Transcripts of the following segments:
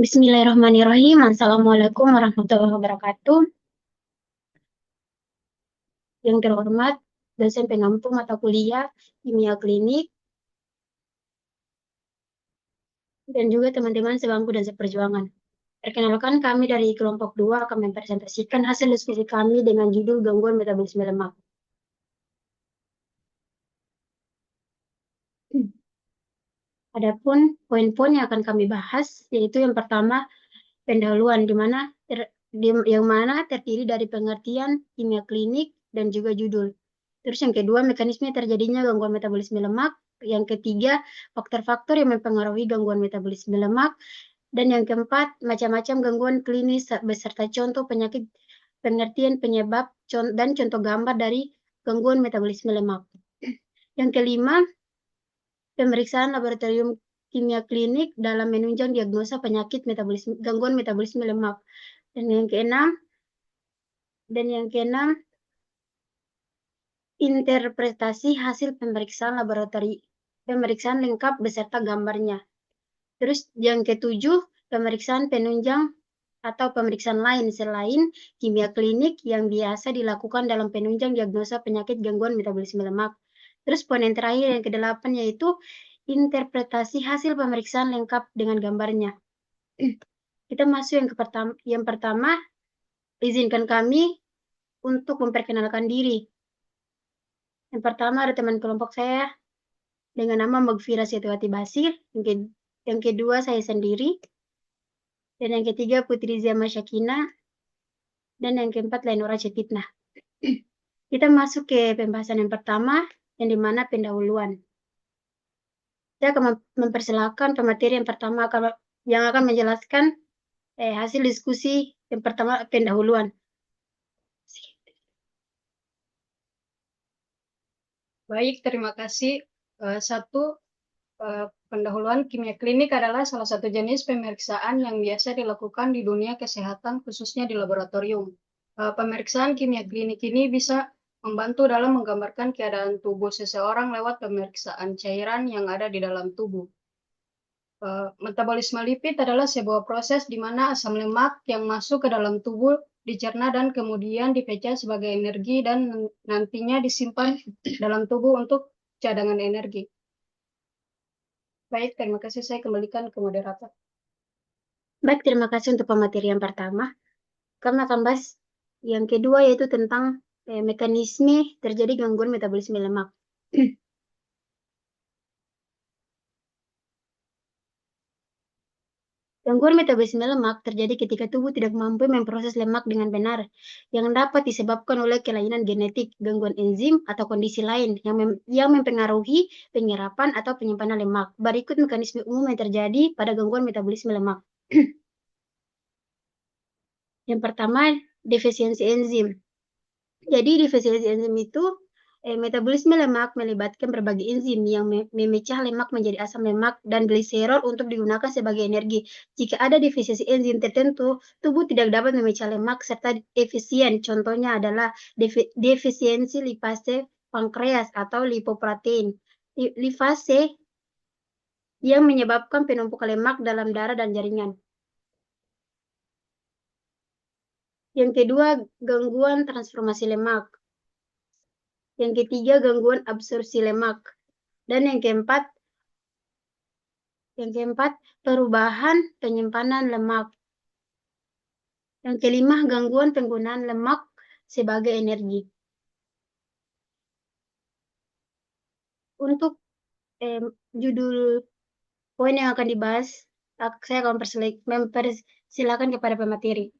Bismillahirrahmanirrahim. Assalamualaikum warahmatullahi wabarakatuh. Yang terhormat, dosen pengampu mata kuliah kimia klinik, dan juga teman-teman sebangku dan seperjuangan. Perkenalkan, kami dari kelompok 2 akan mempresentasikan hasil diskusi kami dengan judul gangguan metabolisme lemak. Adapun poin-poin yang akan kami bahas, yaitu yang pertama, pendahuluan, yang mana terdiri dari pengertian kimia klinik dan juga judul. Terus yang kedua, mekanisme terjadinya gangguan metabolisme lemak. Yang ketiga, faktor-faktor yang mempengaruhi gangguan metabolisme lemak. Dan yang keempat, macam-macam gangguan klinis beserta contoh penyakit, pengertian penyebab, dan contoh gambar dari gangguan metabolisme lemak. Yang kelima, pemeriksaan laboratorium kimia klinik dalam menunjang diagnosa penyakit gangguan metabolisme lemak. Dan yang keenam, interpretasi hasil pemeriksaan lengkap beserta gambarnya. Terus yang ketujuh, pemeriksaan penunjang atau pemeriksaan lain selain kimia klinik yang biasa dilakukan dalam penunjang diagnosa penyakit gangguan metabolisme lemak. Terus poin yang terakhir yang kedelapan yaitu interpretasi hasil pemeriksaan lengkap dengan gambarnya. Kita masuk yang pertama, izinkan kami untuk memperkenalkan diri. Yang pertama ada teman kelompok saya dengan nama Magfira Setuati Basir. Yang kedua saya sendiri. Dan yang ketiga Putri Zama Syakina. Dan yang keempat Lenora Cetitna. Kita masuk ke pembahasan yang pertama, yang dimana pendahuluan. Saya akan mempersilahkan pemateri yang pertama yang akan menjelaskan hasil diskusi yang pertama, pendahuluan. Baik, terima kasih. Pendahuluan kimia klinik adalah salah satu jenis pemeriksaan yang biasa dilakukan di dunia kesehatan, khususnya di laboratorium. Pemeriksaan kimia klinik ini bisa membantu dalam menggambarkan keadaan tubuh seseorang lewat pemeriksaan cairan yang ada di dalam tubuh. Metabolisme lipid adalah sebuah proses di mana asam lemak yang masuk ke dalam tubuh dicerna dan kemudian dipecah sebagai energi dan nantinya disimpan dalam tubuh untuk cadangan energi. Baik, terima kasih. Saya kembalikan ke moderator. Baik, terima kasih untuk pemateri yang pertama. Kami akan bahas yang kedua yaitu tentang mekanisme terjadi gangguan metabolisme lemak. Gangguan metabolisme lemak terjadi ketika tubuh tidak mampu memproses lemak dengan benar, yang dapat disebabkan oleh kelainan genetik, gangguan enzim, atau kondisi lain yang mempengaruhi penyerapan atau penyimpanan lemak. Berikut mekanisme umum yang terjadi pada gangguan metabolisme lemak. Yang pertama, defisiensi enzim. Jadi defisiensi enzim itu metabolisme lemak melibatkan berbagai enzim yang memecah lemak menjadi asam lemak dan gliserol untuk digunakan sebagai energi. Jika ada defisiensi enzim tertentu, tubuh tidak dapat memecah lemak serta efisien. Contohnya adalah defisiensi lipase pankreas atau lipoprotein. Lipase yang menyebabkan penumpukan lemak dalam darah dan jaringan. Yang kedua, gangguan transformasi lemak. Yang ketiga, gangguan absorpsi lemak. Dan yang keempat, perubahan penyimpanan lemak. Yang kelima, gangguan penggunaan lemak sebagai energi. Untuk judul poin yang akan dibahas, saya akan mempersilakan kepada pemateri.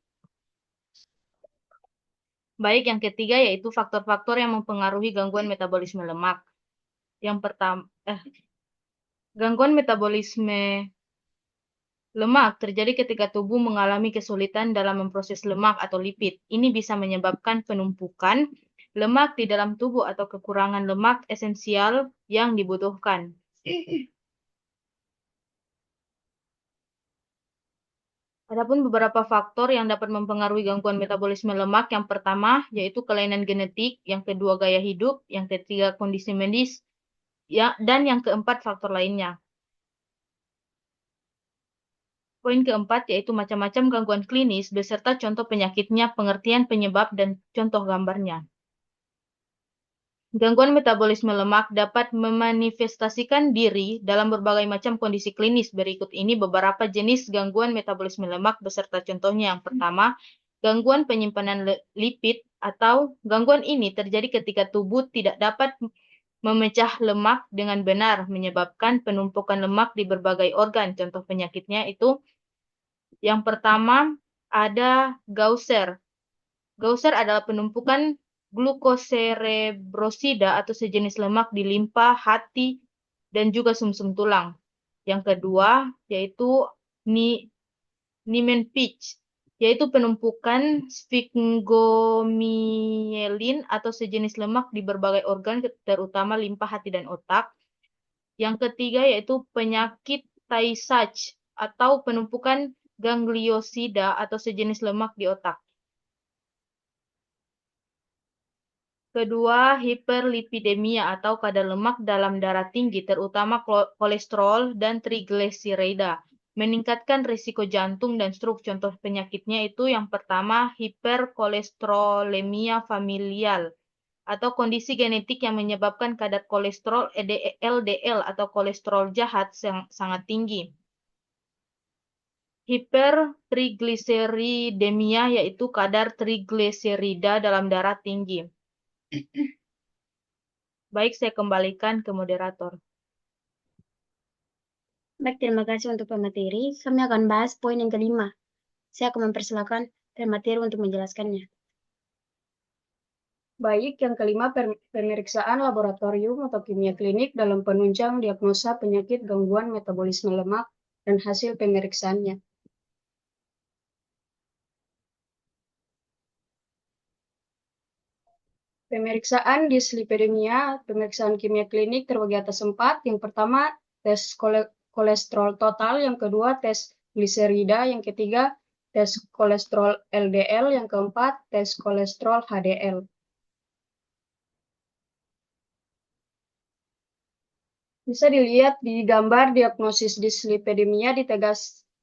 Baik, yang ketiga yaitu faktor-faktor yang mempengaruhi gangguan metabolisme lemak. Yang pertama, gangguan metabolisme lemak terjadi ketika tubuh mengalami kesulitan dalam memproses lemak atau lipid. Ini bisa menyebabkan penumpukan lemak di dalam tubuh atau kekurangan lemak esensial yang dibutuhkan. Adapun beberapa faktor yang dapat mempengaruhi gangguan metabolisme lemak, yang pertama yaitu kelainan genetik, yang kedua gaya hidup, yang ketiga kondisi medis, dan yang keempat faktor lainnya. Poin keempat yaitu macam-macam gangguan klinis beserta contoh penyakitnya, pengertian penyebab, dan contoh gambarnya. Gangguan metabolisme lemak dapat memanifestasikan diri dalam berbagai macam kondisi klinis. Berikut ini beberapa jenis gangguan metabolisme lemak beserta contohnya. Yang pertama, gangguan penyimpanan lipid atau gangguan ini terjadi ketika tubuh tidak dapat memecah lemak dengan benar, menyebabkan penumpukan lemak di berbagai organ. Contoh penyakitnya itu yang pertama ada Gaucher. Gaucher adalah penumpukan glukoserebrosida atau sejenis lemak di limpa, hati, dan juga sumsum tulang. Yang kedua yaitu Niemann-Pick, yaitu penumpukan sphingomyelin atau sejenis lemak di berbagai organ, terutama limpa, hati, dan otak. Yang ketiga yaitu penyakit Tay-Sachs atau penumpukan gangliosida atau sejenis lemak di otak. Kedua, hiperlipidemia atau kadar lemak dalam darah tinggi, terutama kolesterol dan trigliserida, meningkatkan risiko jantung dan stroke. Contoh penyakitnya itu yang pertama, hiperkolesterolemia familial, atau kondisi genetik yang menyebabkan kadar kolesterol LDL atau kolesterol jahat sangat tinggi. Hipertrigliseridemia yaitu kadar trigliserida dalam darah tinggi. Baik, saya kembalikan ke moderator. Baik, terima kasih untuk pemateri. Kami akan bahas poin yang kelima. Saya akan mempersilakan pemateri untuk menjelaskannya. Baik, yang kelima pemeriksaan laboratorium atau kimia klinik dalam penunjang diagnosa penyakit gangguan metabolisme lemak dan hasil pemeriksaannya. Pemeriksaan dislipidemia, pemeriksaan kimia klinik terbagi atas 4. Yang pertama, tes kolesterol total. Yang kedua, tes gliserida. Yang ketiga, tes kolesterol LDL. Yang keempat, tes kolesterol HDL. Bisa dilihat di gambar diagnosis dislipidemia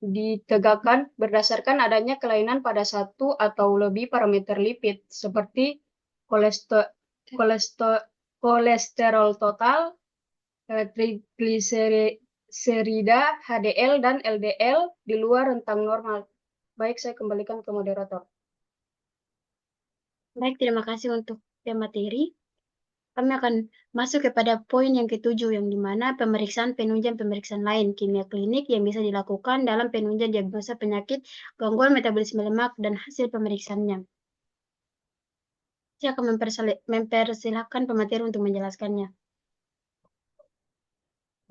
ditegakkan berdasarkan adanya kelainan pada satu atau lebih parameter lipid seperti kolesterol total, trigliserida, HDL, dan LDL di luar rentang normal. Baik, saya kembalikan ke moderator. Baik, terima kasih untuk pemateri. Kami akan masuk kepada poin yang ketujuh, yang dimana pemeriksaan penunjang pemeriksaan lain kimia klinik yang bisa dilakukan dalam penunjang diagnosa penyakit gangguan metabolisme lemak dan hasil pemeriksaannya. Saya akan mempersilahkan pemateri untuk menjelaskannya.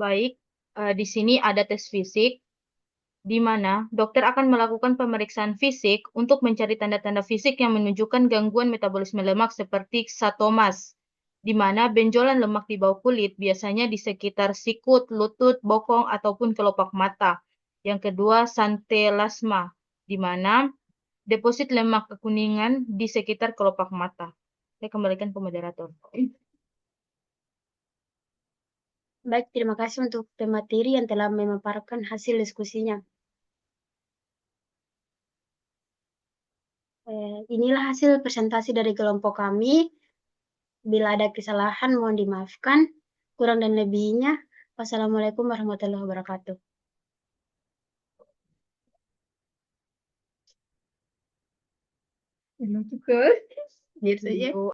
Baik, di sini ada tes fisik, di mana dokter akan melakukan pemeriksaan fisik untuk mencari tanda-tanda fisik yang menunjukkan gangguan metabolisme lemak seperti ksatomas, di mana benjolan lemak di bawah kulit, biasanya di sekitar sikut, lutut, bokong, ataupun kelopak mata. Yang kedua, santelasma, di mana deposit lemak kekuningan di sekitar kelopak mata. Saya kembalikan ke moderator. Baik, terima kasih untuk pemateri yang telah memaparkan hasil diskusinya. Inilah hasil presentasi dari kelompok kami. Bila ada kesalahan, mohon dimaafkan. Kurang dan lebihnya, wassalamualaikum warahmatullahi wabarakatuh. Biar saja.